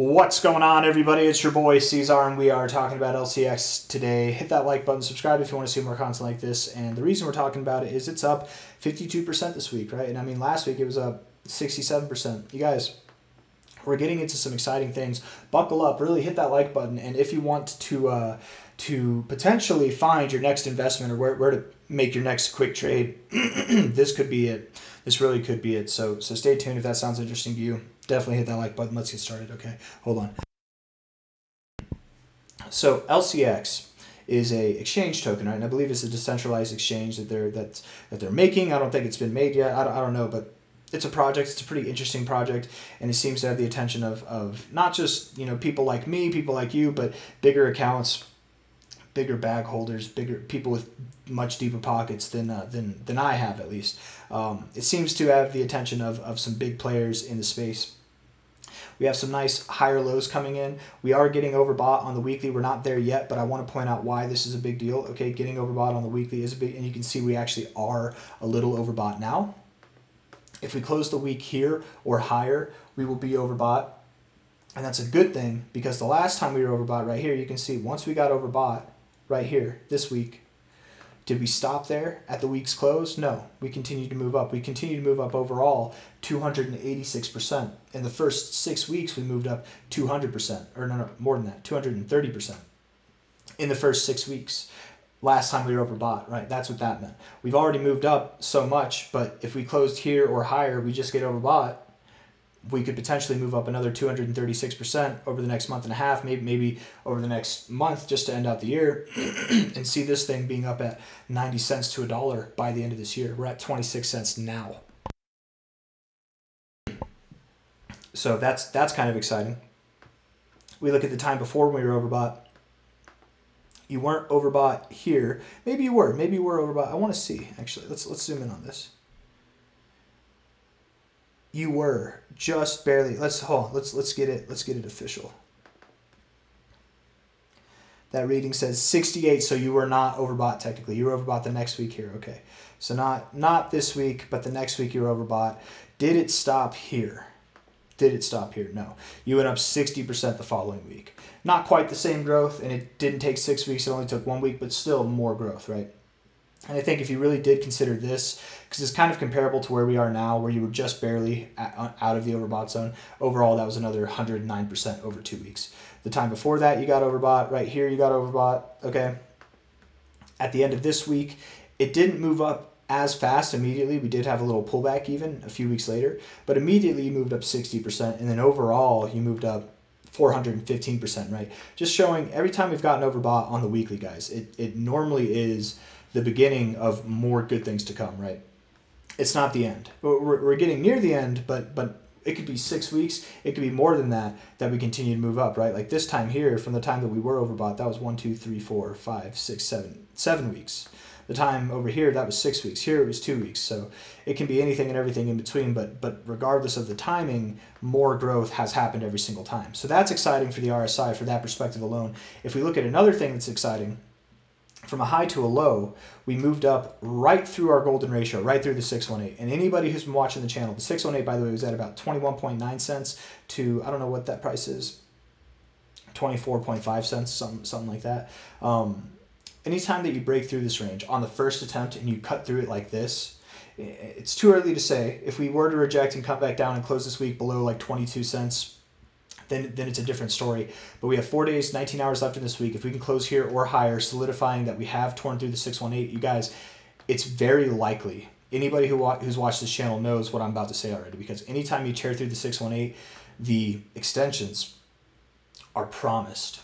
What's going on, everybody? It's your boy C-Zar, and we are talking about LCX today. Hit that like button, subscribe if you want to see more content like this. And the reason we're talking about it is it's up 52% this week, right? And I mean, last week it was up 67%. You guys, we're getting into some exciting things. Buckle up, really hit that like button. And if you want to potentially find your next investment or where to make your next quick trade, this could be it. This really could be it. So stay tuned if that sounds interesting to you. Definitely hit that like button. Let's get started. Okay, hold on. So LCX is a exchange token, right? And I believe it's a decentralized exchange that they're making. I don't think it's been made yet. I don't know, but it's a project. It's a pretty interesting project, and it seems to have the attention of not just people like me, people like you, but bigger accounts, bigger bag holders, bigger people with much deeper pockets than I have, at least. It seems to have the attention of some big players in the space. We have some nice higher lows coming in. We are getting overbought on the weekly. We're not there yet, but I want to point out why this is a big deal. Okay, getting overbought on the weekly is a big, and you can see we actually are a little overbought now. If we close the week here or higher, we will be overbought. And that's a good thing, because the last time we were overbought right here, you can see once we got overbought right here this week, did we stop there at the week's close? No, we continued to move up. We continued to move up overall 286%. In the first 6 weeks, we moved up 200%, or no, more than that, 230% in the first 6 weeks. Last time we were overbought, right? That's what that meant. We've already moved up so much, but if we closed here or higher, we just get overbought. We could potentially move up another 236% over the next month and a half, maybe over the next month, just to end out the year, and see this thing being up at 90 cents to $1 by the end of this year. We're at 26 cents now. So that's kind of exciting. We look at the time before when we were overbought. You weren't overbought here. Maybe you were. Maybe you were overbought. I want to see, actually. Let's zoom in on this. You were just barely. Let's get it official. That reading says 68, so you were not overbought technically. You were overbought the next week here. Okay, so not this week, but the next week you were overbought. Did it stop here? Did it stop here? No. You went up 60% the following week. Not quite the same growth, and it didn't take 6 weeks. It only took 1 week, but still more growth, right? And I think if you really did consider this, because it's kind of comparable to where we are now, where you were just barely out of the overbought zone, overall that was another 109% over 2 weeks. The time before that, you got overbought. Right here, you got overbought. Okay. At the end of this week, it didn't move up as fast immediately. We did have a little pullback even a few weeks later, but immediately you moved up 60%, and then overall you moved up 415%, right? Just showing every time we've gotten overbought on the weekly, guys, it normally is the beginning of more good things to come, right? It's not the end. We're getting near the end, but it could be 6 weeks. It could be more than that we continue to move up, right? Like this time here, from the time that we were overbought, that was 1, 2, 3, 4, 5, 6, 7 weeks. The time over here, that was 6 weeks. Here it was 2 weeks. So it can be anything and everything in between, but regardless of the timing, more growth has happened every single time. So that's exciting for the RSI for that perspective alone. If we look at another thing that's exciting, from a high to a low, we moved up right through our golden ratio, right through the 618. And anybody who's been watching the channel, the 618, by the way, was at about 21.9 cents to, I don't know what that price is, 24.5 cents, something like that. Anytime that you break through this range on the first attempt and you cut through it like this, it's too early to say. If we were to reject and come back down and close this week below like 22 cents, then it's a different story. But we have 4 days, 19 hours left in this week. If we can close here or higher, solidifying that we have torn through the 618, you guys, it's very likely. Anybody who's watched this channel knows what I'm about to say already, because anytime you tear through the 618, the extensions are promised.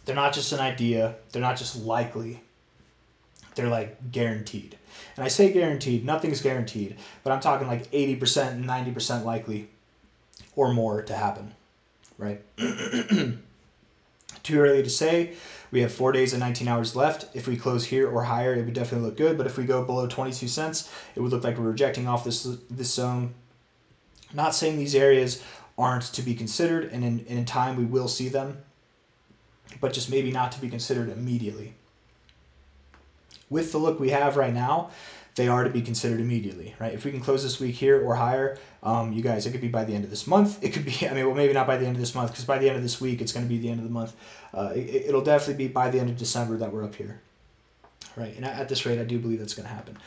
They're not just an idea. They're not just likely. They're like guaranteed. And I say guaranteed, nothing's guaranteed, but I'm talking like 80%, 90% likely or more to happen. Right? Too early to say. We have 4 days and 19 hours left. If we close here or higher, it would definitely look good. But if we go below 22 cents, it would look like we're rejecting off this zone. Not saying these areas aren't to be considered, and in time we will see them, but just maybe not to be considered immediately. With the look we have right now, they are to be considered immediately, right? If we can close this week here or higher, you guys, it could be by the end of this month. It could be, I mean, well, maybe not by the end of this month, because by the end of this week, it's going to be the end of the month. It'll definitely be by the end of December that we're up here, right? And at this rate, I do believe that's going to happen.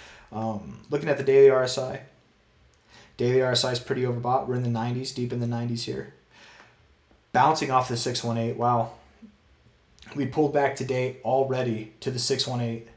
Looking at the daily RSI, is pretty overbought. We're in the 90s, deep in the 90s here. Bouncing off the 618, wow. We pulled back today already to the 618.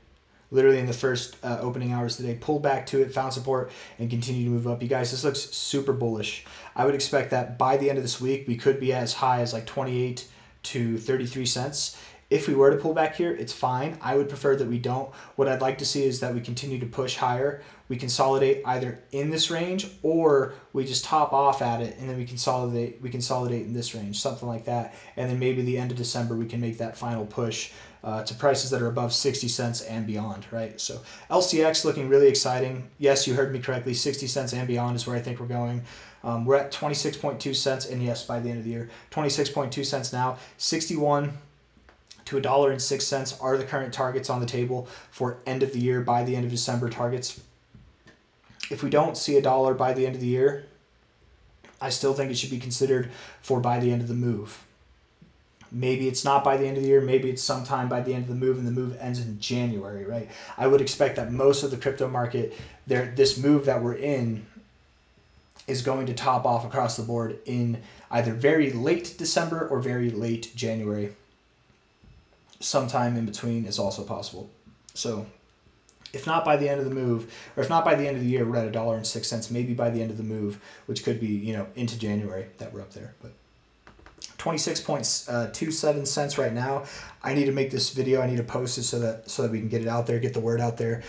Literally in the first opening hours today, pulled back to it, found support, and continued to move up. You guys, this looks super bullish. I would expect that by the end of this week, we could be as high as like 28 to 33 cents. If we were to pull back here, it's fine. I would prefer that we don't. What I'd like to see is that we continue to push higher. We consolidate either in this range, or we just top off at it and then we consolidate in this range, something like that. And then maybe the end of December, we can make that final push to prices that are above 60 cents and beyond, right? So LCX looking really exciting. Yes, you heard me correctly. 60 cents and beyond is where I think we're going. We're at 26.2 cents, and yes, by the end of the year, 26.2 cents now. 61 to $1.06 are the current targets on the table for end of the year, by the end of December targets. If we don't see $1 by the end of the year, I still think it should be considered for by the end of the move. Maybe it's not by the end of the year. Maybe it's sometime by the end of the move, and the move ends in January, right? I would expect that most of the crypto market, this move that we're in, is going to top off across the board in either very late December or very late January. Sometime in between is also possible. So if not by the end of the move, or if not by the end of the year, we're at $1.06, maybe by the end of the move, which could be, into January that we're up there. But 26.27 cents right now. I need to make this video. I need to post it so that we can get it out there, get the word out there,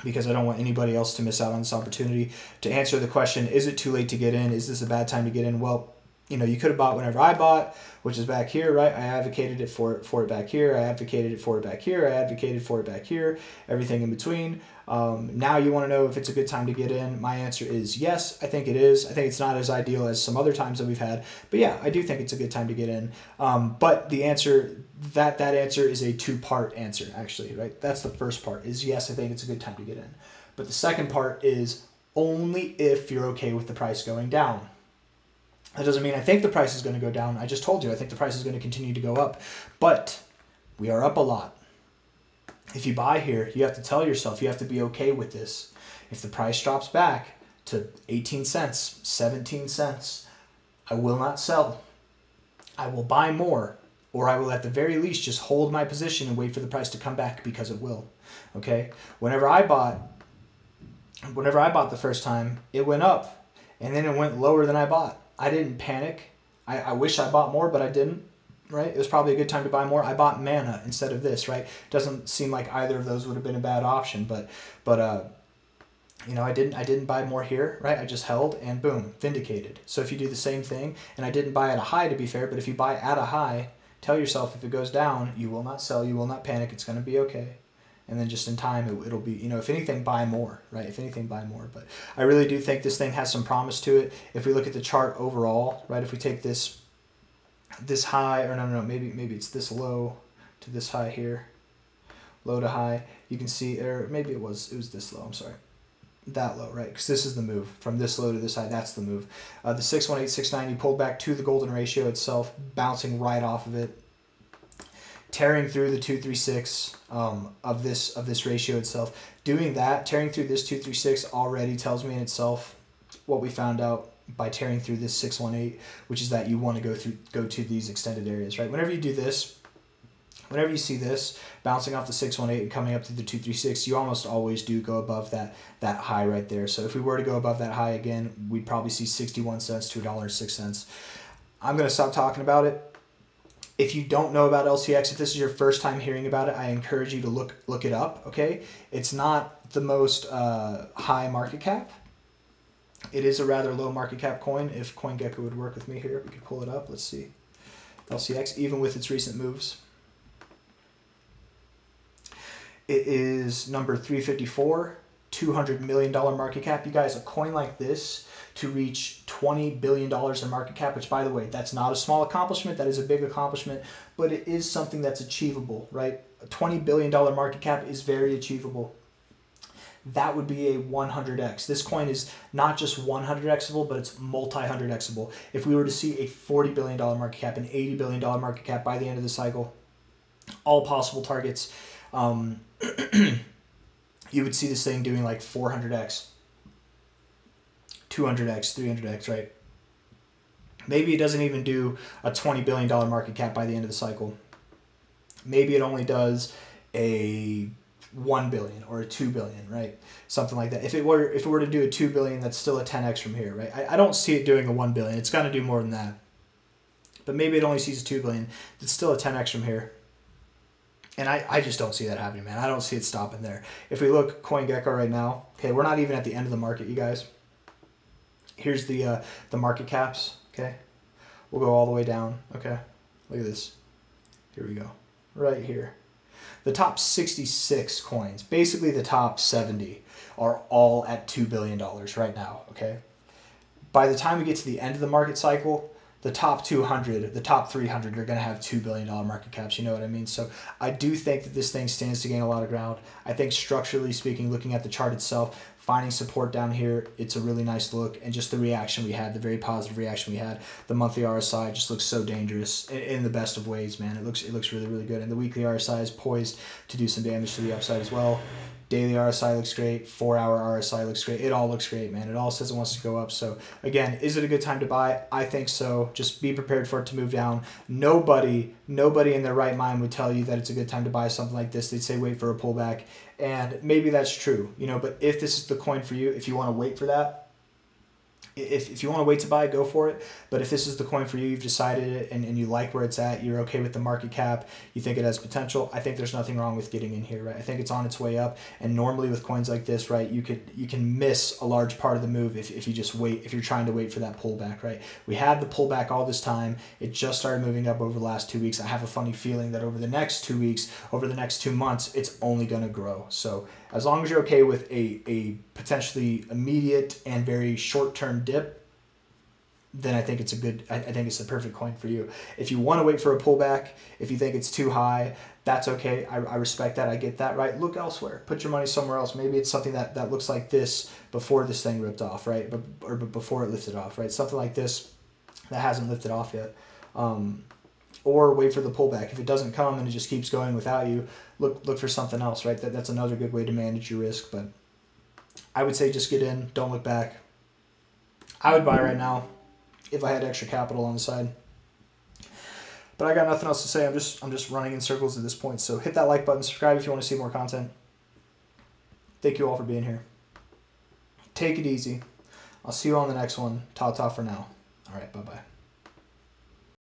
because I don't want anybody else to miss out on this opportunity. To answer the question, is it too late to get in? Is this a bad time to get in? Well, you could have bought whenever I bought, which is back here, right? I advocated it for it back here. I advocated it for it back here. I advocated for it back here. Everything in between. Now you want to know if it's a good time to get in. My answer is yes. I think it is. I think it's not as ideal as some other times that we've had, but yeah, I do think it's a good time to get in. But the answer, that answer is a two-part answer, actually, right? That's the first part, is yes, I think it's a good time to get in. But the second part is only if you're okay with the price going down. That doesn't mean I think the price is going to go down. I just told you I think the price is going to continue to go up. But we are up a lot. If you buy here, you have to tell yourself, you have to be okay with this. If the price drops back to 18 cents, 17 cents, I will not sell. I will buy more, or I will at the very least just hold my position and wait for the price to come back, because it will. Okay? Whenever I bought the first time, it went up, and then it went lower than I bought. I didn't panic. I wish I bought more, but I didn't, right? It was probably a good time to buy more. I bought Mana instead of this, right? Doesn't seem like either of those would have been a bad option, but I didn't buy more here, right? I just held, and boom, vindicated. So if you do the same thing, and I didn't buy at a high, to be fair, but if you buy at a high, tell yourself if it goes down, you will not sell, you will not panic, it's going to be okay. And then just in time, it'll be, if anything, buy more, right? If anything, buy more. But I really do think this thing has some promise to it. If we look at the chart overall, right? If we take this high, or no, maybe it's this low to this high here, low to high, you can see, or maybe it was this low, I'm sorry. That low, right? Because this is the move. From this low to this high, that's the move. The 618, 690 pulled back to the golden ratio itself, bouncing right off of it, tearing through the 236 of this ratio itself. Doing that, tearing through this 236 already tells me in itself what we found out by tearing through this 618, which is that you want to go to these extended areas, right? Whenever you do this, whenever you see this bouncing off the 618 and coming up to the 236, you almost always do go above that high right there. So if we were to go above that high again, we'd probably see 61 cents to $1.06. I'm going to stop talking about it. If you don't know about LCX, if this is your first time hearing about it, I encourage you to look it up, okay? It's not the most high market cap. It is a rather low market cap coin. If CoinGecko would work with me here, we could pull it up. Let's see. LCX, even with its recent moves. It is number 354, $200 million market cap. You guys, a coin like this, to reach $20 billion in market cap, which, by the way, that's not a small accomplishment. That is a big accomplishment, but it is something that's achievable, right? A $20 billion market cap is very achievable. That would be a 100x. This coin is not just 100xable, but it's multi-100xable. If we were to see a $40 billion market cap, an $80 billion market cap by the end of the cycle, all possible targets, you would see this thing doing like 400x, 200x, 300x, right? Maybe it doesn't even do a $20 billion market cap by the end of the cycle. Maybe it only does a 1 billion or a 2 billion, right? Something like that. If it were to do a 2 billion, that's still a 10x from here, right? I don't see it doing a 1 billion. It's going to do more than that. But maybe it only sees a 2 billion. It's still a 10x from here. And I just don't see that happening, man. I don't see it stopping there. If we look CoinGecko right now, okay, we're not even at the end of the market, you guys. Here's the market caps, okay? We'll go all the way down, okay? Look at this. Here we go. Right here. The top 66 coins, basically the top 70, are all at $2 billion right now, okay? By the time we get to the end of the market cycle, the top 200, the top 300 are going to have $2 billion market caps, you know what I mean? So I do think that this thing stands to gain a lot of ground. I think structurally speaking, looking at the chart itself, finding support down here, it's a really nice look. And just the reaction we had, the very positive reaction we had, the monthly RSI just looks so dangerous in the best of ways, man. It looks really, really good. And the weekly RSI is poised to do some damage to the upside as well. Daily RSI looks great. 4-hour RSI looks great. It all looks great, man. It all says it wants to go up. So, again, is it a good time to buy? I think so. Just be prepared for it to move down. Nobody in their right mind would tell you that it's a good time to buy something like this. They'd say wait for a pullback. And maybe that's true, you know, but if this is the coin for you, if you want to wait for that, if you want to wait to buy, go for it. But if this is the coin for you, you've decided it and you like where it's at, you're okay with the market cap, you think it has potential, I think there's nothing wrong with getting in here, right? I think it's on its way up. And normally with coins like this, right, you can miss a large part of the move if you just wait, if you're trying to wait for that pullback, right? We had the pullback all this time. It just started moving up over the last 2 weeks. I have a funny feeling that over the next 2 weeks, over the next 2 months, it's only going to grow. So as long as you're okay with a potentially immediate and very short-term dip, then I think it's I think it's the perfect coin for you. If you want to wait for a pullback, if you think it's too high, that's okay. I respect that. I get that, right? Look elsewhere. Put your money somewhere else. Maybe it's something that looks like this before this thing ripped off, right? Or before it lifted off, right? Something like this that hasn't lifted off yet. Or wait for the pullback. If it doesn't come and it just keeps going without you, look for something else, right? That's another good way to manage your risk. But I would say just get in. Don't look back. I would buy right now if I had extra capital on the side. But I got nothing else to say. I'm just running in circles at this point. So hit that like button, subscribe if you want to see more content. Thank you all for being here. Take it easy. I'll see you on the next one. Ta-ta for now. All right, bye-bye.